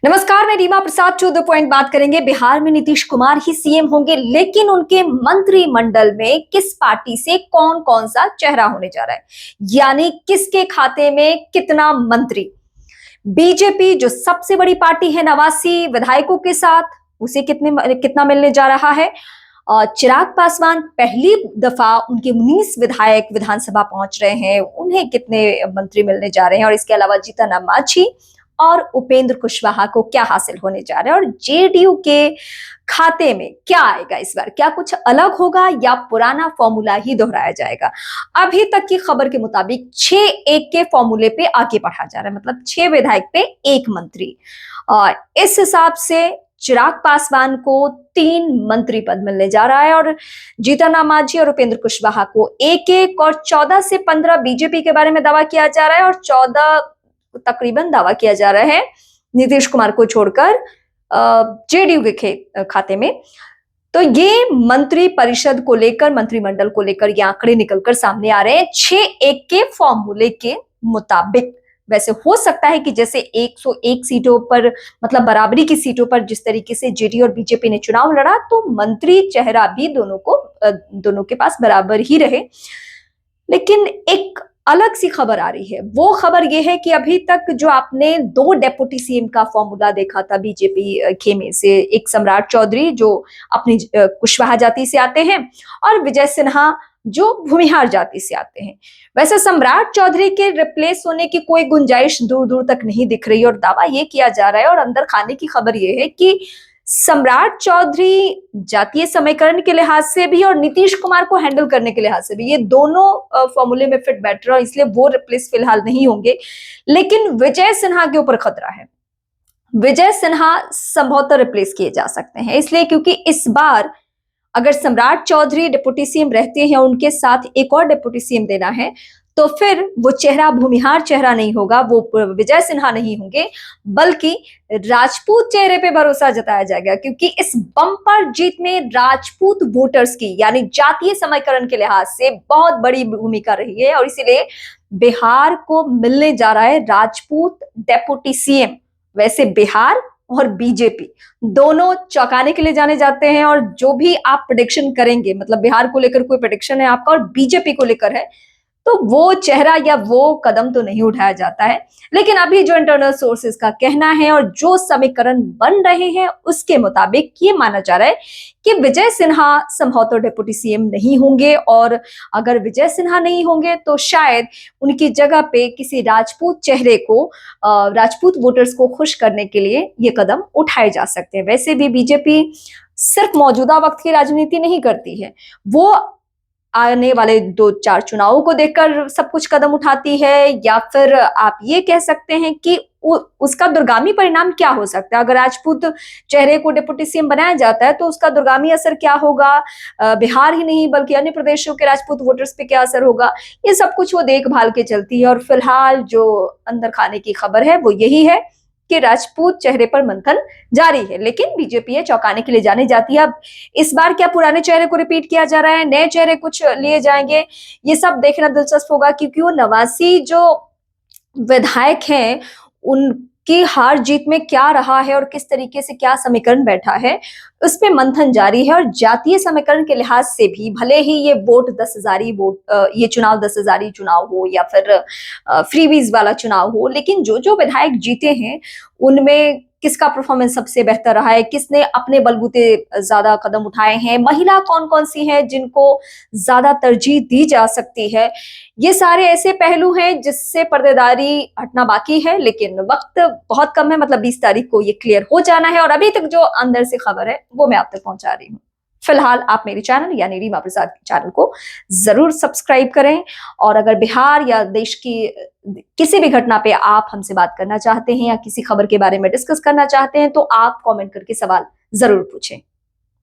नमस्कार, मैं रीमा प्रसाद। 14 पॉइंट बात करेंगे। बिहार में नीतीश कुमार ही सीएम होंगे, लेकिन उनके मंत्रिमंडल में किस पार्टी से कौन कौन सा चेहरा होने जा रहा है, यानी किसके खाते में कितना मंत्री। बीजेपी जो सबसे बड़ी पार्टी है 89 विधायकों के साथ, उसे कितना मिलने जा रहा है। और चिराग पासवान पहली दफा उनके 19 विधायक विधानसभा पहुंच रहे हैं, उन्हें कितने मंत्री मिलने जा रहे हैं। और इसके अलावा जीतन राम मांझी और उपेंद्र कुशवाहा को क्या हासिल होने जा रहा है, और जेडीयू के खाते में क्या आएगा इस बार, क्या कुछ अलग होगा या पुराना फॉर्मूला ही दोहराया जाएगा। अभी तक की खबर के मुताबिक 6-1 के फॉर्मूले पे आगे बढ़ा जा रहा है, मतलब 6 विधायक पे 1 मंत्री। और इस हिसाब से चिराग पासवान को 3 मंत्री पद मिलने जा रहा है, और जीतन राम मांझी और उपेंद्र कुशवाहा को 1-1, और 14 से 15 बीजेपी के बारे में दावा किया जा रहा है, और 14 तकरीबन दावा किया जा रहा है नीतीश कुमार को छोड़कर जेडीयू के खाते में। तो ये मंत्री परिषद को लेकर, मंत्रिमंडल को लेकर ये आंकड़े निकलकर सामने आ रहे हैं 6-1 के फॉर्मूले के मुताबिक। वैसे हो सकता है कि जैसे 101 सीटों पर, मतलब बराबरी की सीटों पर जिस तरीके से जेडीयू और बीजेपी ने चुनाव लड़ा, तो मंत्री चेहरा भी दोनों के पास बराबर ही रहे। लेकिन एक अलग सी खबर आ रही है। वो खबर ये है कि अभी तक जो आपने 2 डेप्यूटी सीएम का फॉर्मूला देखा था बीजेपी खेमे से, एक सम्राट चौधरी जो अपनी कुशवाहा जाति से आते हैं, और विजय सिन्हा जो भूमिहार जाति से आते हैं। वैसे सम्राट चौधरी के रिप्लेस होने की कोई गुंजाइश दूर दूर तक नहीं दिख रही, और दावा ये किया जा रहा है, और अंदर खाने की खबर ये है कि सम्राट चौधरी जातीय समीकरण के लिहाज से भी और नीतीश कुमार को हैंडल करने के लिहाज से भी, ये दोनों फॉर्मूले में फिट बैठ रहे हैं, इसलिए वो रिप्लेस फिलहाल नहीं होंगे। लेकिन विजय सिन्हा के ऊपर खतरा है। विजय सिन्हा संभवतः रिप्लेस किए जा सकते हैं, इसलिए क्योंकि इस बार अगर सम्राट चौधरी डिप्टी सीएम रहते हैं, उनके साथ एक और डिप्टी सीएम देना है, तो फिर वो चेहरा भूमिहार चेहरा नहीं होगा, वो विजय सिन्हा नहीं होंगे, बल्कि राजपूत चेहरे पे भरोसा जताया जाएगा। क्योंकि इस बम्पर जीत में राजपूत वोटर्स की, यानी जातीय समीकरण के लिहाज से बहुत बड़ी भूमिका रही है, और इसीलिए बिहार को मिलने जा रहा है राजपूत डेप्यूटी सीएम। वैसे बिहार और बीजेपी दोनों चौंकाने के लिए जाने जाते हैं, और जो भी आप प्रेडिक्शन करेंगे, मतलब बिहार को लेकर कोई प्रेडिक्शन है आपका और बीजेपी को लेकर है, तो वो चेहरा या वो कदम तो नहीं उठाया जाता है। लेकिन अभी जो इंटरनल सोर्सेज का कहना है और जो समीकरण बन रहे हैं, उसके मुताबिक ये माना जा रहा है कि विजय सिन्हा संभवतः डिप्टी सीएम नहीं होंगे, और अगर विजय सिन्हा नहीं होंगे तो शायद उनकी जगह पे किसी राजपूत चेहरे को, राजपूत वोटर्स को खुश करने के लिए ये कदम उठाए जा सकते हैं। वैसे भी बीजेपी सिर्फ मौजूदा वक्त की राजनीति नहीं करती है, वो आने वाले 2-4 चुनावों को देखकर सब कुछ कदम उठाती है, या फिर आप ये कह सकते हैं कि उसका दूरगामी परिणाम क्या हो सकता है। अगर राजपूत चेहरे को डिप्टी सीएम बनाया जाता है तो उसका दूरगामी असर क्या होगा, बिहार ही नहीं बल्कि अन्य प्रदेशों के राजपूत वोटर्स पे क्या असर होगा, ये सब कुछ वो देखभाल के चलती है। और फिलहाल जो अंदर खाने की खबर है वो यही है कि राजपूत चेहरे पर मंथन जारी है, लेकिन बीजेपी चौंकाने के लिए जानी जाती है। अब इस बार क्या पुराने चेहरे को रिपीट किया जा रहा है, नए चेहरे कुछ लिए जाएंगे, ये सब देखना दिलचस्प होगा। क्योंकि वो 89 जो विधायक हैं, उनकी हार जीत में क्या रहा है और किस तरीके से क्या समीकरण बैठा है, उस पे मंथन जारी है। और जातीय समीकरण के लिहाज से भी भले ही ये वोट 10,000 वोट, ये चुनाव 10,000 चुनाव हो या फिर फ्रीबीज वाला चुनाव हो, लेकिन जो जो विधायक जीते हैं उनमें किसका परफॉर्मेंस सबसे बेहतर रहा है, किसने अपने बलबूते ज्यादा कदम उठाए हैं, महिला कौन कौन सी है जिनको ज्यादा तरजीह दी जा सकती है, ये सारे ऐसे पहलू हैं जिससे पर्देदारी हटना बाकी है। लेकिन वक्त बहुत कम है, मतलब 20 तारीख को ये क्लियर हो जाना है, और अभी तक जो अंदर से खबर है वो मैं आप तक पहुंचा रही हूँ। फिलहाल आप मेरे चैनल यानी रीमा प्रसाद चैनल को जरूर सब्सक्राइब करें, और अगर बिहार या देश की किसी भी घटना पे आप हमसे बात करना चाहते हैं या किसी खबर के बारे में डिस्कस करना चाहते हैं, तो आप कमेंट करके सवाल जरूर पूछें।